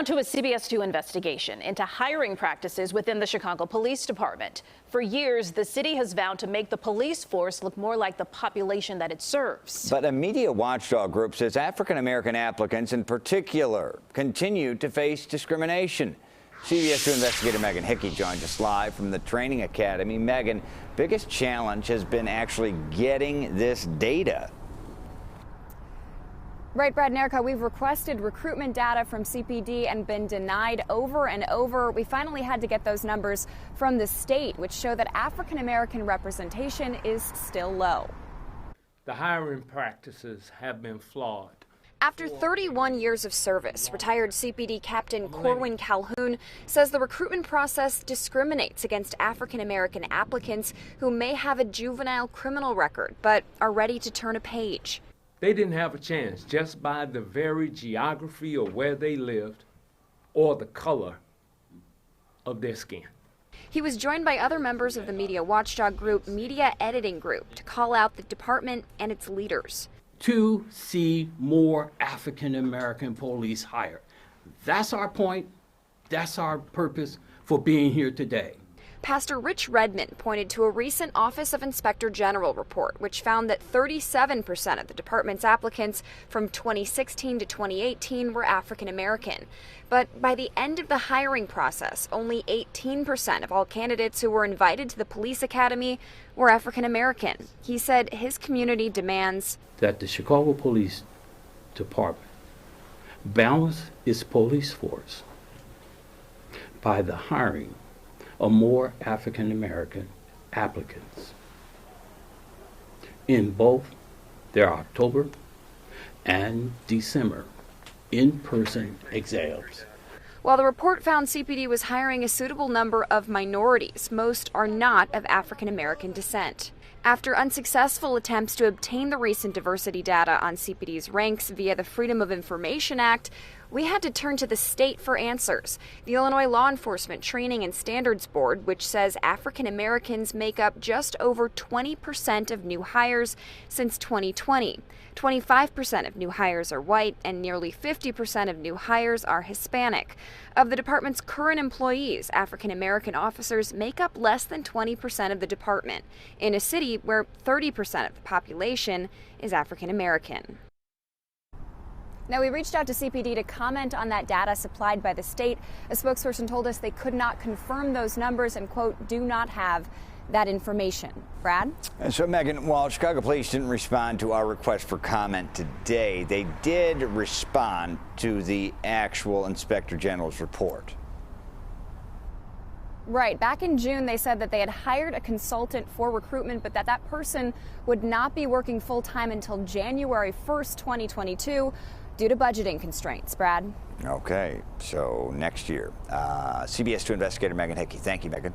Now to a CBS 2 investigation into hiring practices within the Chicago Police Department. For years, the city has vowed to make the police force look more like the population that it serves. But a media watchdog group says African-American applicants in particular continue to face discrimination. CBS 2 investigator Megan Hickey joins us live from the training academy. Megan, biggest challenge has been actually getting this data. Right, Brad and Erica, we've requested recruitment data from CPD and been denied over and over. We finally had to get those numbers from the state, which show that African-American representation is still low. The hiring practices have been flawed. After 31 years of service, retired CPD Captain Corwin Calhoun says the recruitment process discriminates against African-American applicants who may have a juvenile criminal record but are ready to turn a page. They didn't have a chance just by the very geography of where they lived or the color of their skin. He was joined by other members of the media watchdog group, Media Editing Group, to call out the department and its leaders. To see more African-American police hired. That's our point. That's our purpose for being here today. Pastor Redmond pointed to a recent Office of Inspector General report, which found that 37% of the department's applicants from 2016 to 2018 were African American. But by the end of the hiring process, only 18% of all candidates who were invited to the police academy were African American. He said his community demands that the Chicago Police Department balance its police force by the hiring of more African-American applicants in both their October and December in-person exams. While the report found CPD was hiring a suitable number of minorities, most are not of African-American descent. After unsuccessful attempts to obtain the recent diversity data on CPD's ranks via the Freedom of Information Act, we had to turn to the state for answers. The Illinois Law Enforcement Training and Standards Board, which says African Americans make up just over 20% of new hires since 2020. 25% of new hires are white, and nearly 50% of new hires are Hispanic. Of the department's current employees, African American officers make up less than 20% of the department, in a city where 30% of the population is African American. Now, we reached out to CPD to comment on that data supplied by the state. A spokesperson told us they could not confirm those numbers and, quote, do not have that information. Brad? And so, Megan, while Chicago Police didn't respond to our request for comment today, they did respond to the actual Inspector General's report. Right. Back in June, they said that they had hired a consultant for recruitment, but that person would not be working full-time until January 1st, 2022. Due to budgeting constraints. Brad? Okay, so next year. CBS 2 investigator Megan Hickey. Thank you, Megan.